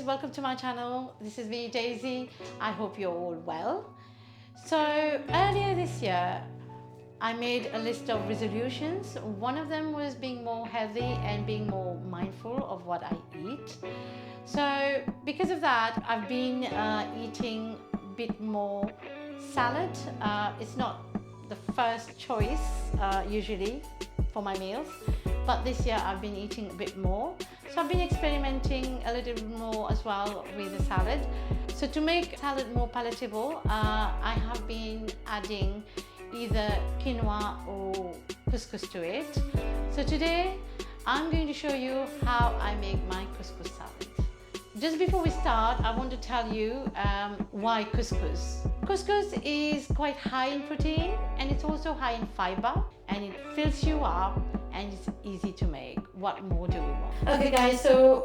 guys, welcome to my channel. This is me, Daisy. I hope you're all well. So earlier this year I made a list of resolutions. One of them was being more healthy and being more mindful of what I eat. So because of that, I've been eating a bit more salad. It's not the first choice usually for my meals, but this year I've been eating a bit more. So I've been experimenting a little bit more as well with the salad. So to make salad more palatable, I have been adding either quinoa or couscous to it. So today I'm going to show you how I make my couscous salad. Just before we start, I want to tell you why couscous. Couscous is quite high in protein and it's also high in fiber, and it fills you up and it's easy to make. What more do we want? Okay guys, so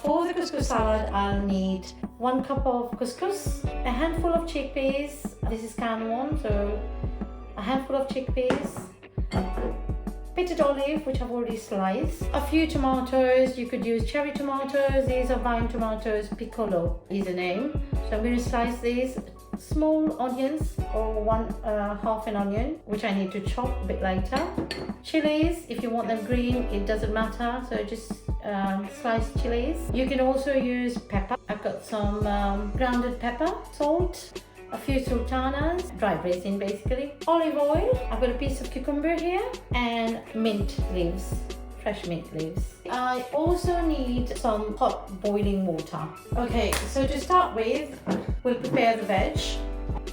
for the couscous salad I'll need 1 cup of couscous, a handful of chickpeas. This is canned one, so a handful of chickpeas, pitted olive which I've already sliced, a few tomatoes. You could use cherry tomatoes, these are vine tomatoes, piccolo is the name. So I'm going to slice these, small onions or half an onion which I need to chop a bit later. Chilies, if you want them green it doesn't matter, so just sliced chilies. You can also use pepper. I've got some grounded pepper, salt, a few sultanas, dry basil basically, olive oil. I've got a piece of cucumber here and mint leaves, fresh mint leaves. I also need some hot boiling water. Okay, so to start with, we'll prepare the veg.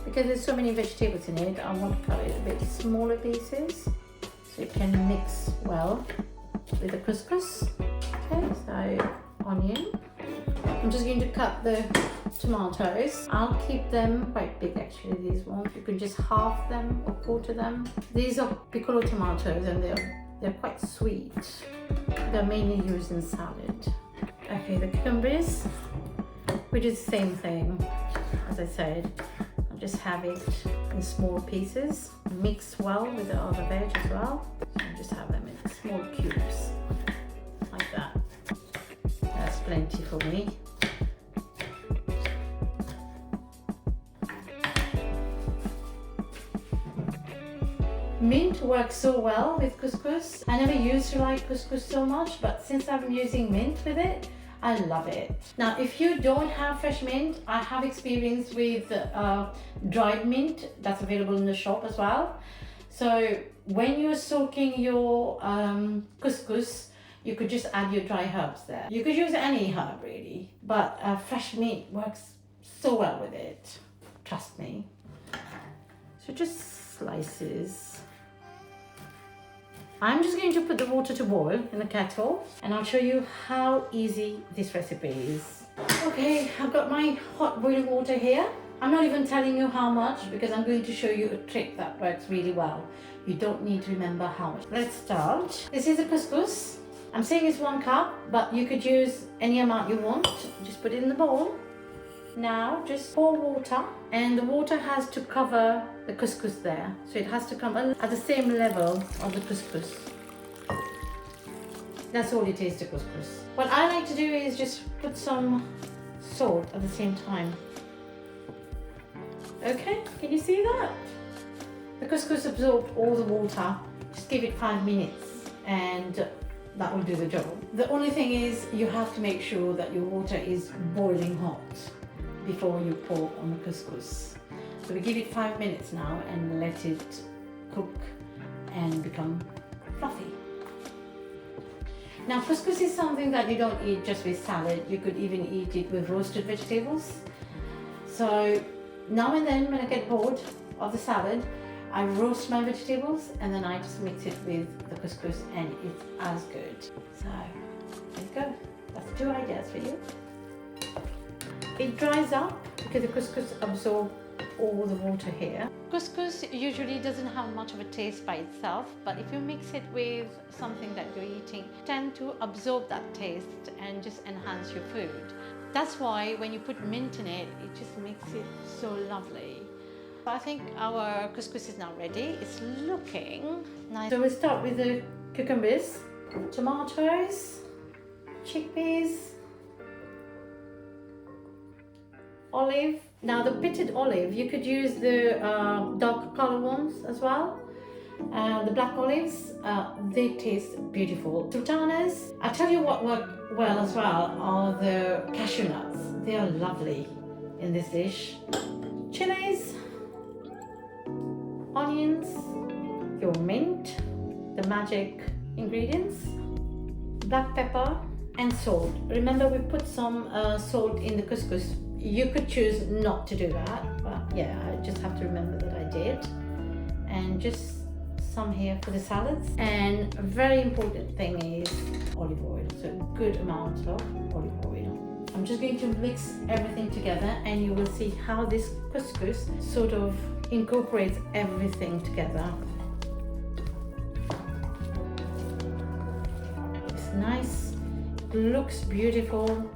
Because there's so many vegetables in it, I want to cut it a bit smaller pieces so it can mix well with the couscous. Okay, so onion. I'm just going to cut the tomatoes. I'll keep them quite big actually, these ones. You can just half them or quarter them. These are piccolo tomatoes and they're quite sweet. They're mainly used in salad. Okay, the cucumbers, we do the same thing. As I said, I'll just have it in small pieces, mix well with the other veg as well. So I'll just have them in small cubes, like that. That's plenty for me. Mint works so well with couscous. I never used to like couscous so much, but since I'm using mint with it, I love it. Now, if you don't have fresh mint, I have experience with dried mint that's available in the shop as well. So when you're soaking your couscous, you could just add your dry herbs there. You could use any herb really, but fresh mint works so well with it. Trust me. So just slices. I'm just going to put the water to boil in the kettle and I'll show you how easy this recipe is. Okay, I've got my hot boiling water here. I'm not even telling you how much because I'm going to show you a trick that works really well. You don't need to remember how much. Let's start. This is a couscous. I'm saying it's 1 cup, but you could use any amount you want. Just put it in the bowl. Now just pour water, and the water has to cover the couscous there, so it has to come at the same level of the couscous. That's all it is to couscous. What I like to do is just put some salt at the same time. Okay, can you see that? The couscous absorbed all the water. Just give it 5 minutes and that will do the job. The only thing is you have to make sure that your water is boiling hot before you pour on the couscous. So we give it 5 minutes now and let it cook and become fluffy. Now couscous is something that you don't eat just with salad. You could even eat it with roasted vegetables. So now and then when I get bored of the salad, I roast my vegetables and then I just mix it with the couscous and it's as good. So there you go. That's 2 ideas for you. It dries up because the couscous absorbs all the water here. Couscous usually doesn't have much of a taste by itself, but if you mix it with something that you're eating, tend to absorb that taste and just enhance your food. That's why when you put mint in it, it just makes it so lovely. I think our couscous is now ready. It's looking nice. So we'll start with the cucumbers, tomatoes, chickpeas, olive. Now the pitted olive, you could use the dark color ones as well. The black olives, they taste beautiful. Sultanas, I tell you what work well as well are the cashew nuts. They are lovely in this dish. Chilies, onions, your mint, the magic ingredients, black pepper and salt. Remember we put some salt in the couscous. You could choose not to do that, but yeah, I just have to remember that I did. And just some here for the salads. And a very important thing is olive oil, so a good amount of olive oil. I'm just going to mix everything together and you will see how this couscous sort of incorporates everything together. It's nice, looks beautiful,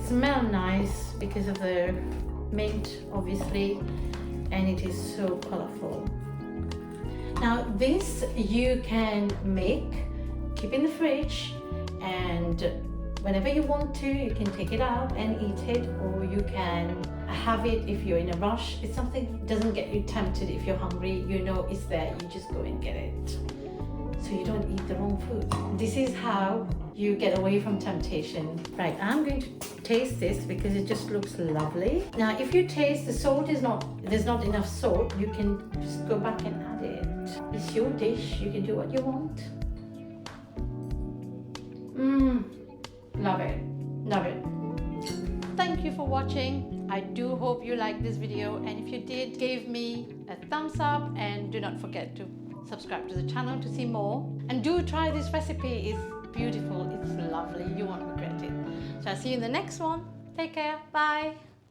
smells nice because of the mint obviously, and it is so colorful. Now this you can make, keep in the fridge, and whenever you want to, you can take it out and eat it, or you can have it if you're in a rush. It's something that doesn't get you tempted if you're hungry. You know it's there, you just go and get it. So you don't eat the wrong food. This is how you get away from temptation. Right, I'm going to taste this because it just looks lovely. Now if you taste the salt there's not enough salt, you can just go back and add it. It's your dish, you can do what you want. Love it, love it. Thank you for watching. I do hope you liked this video, and if you did, give me a thumbs up and do not forget to subscribe to the channel to see more. And do try this recipe, it's beautiful, it's lovely, you won't regret it. So I'll see you in the next one. Take care, bye.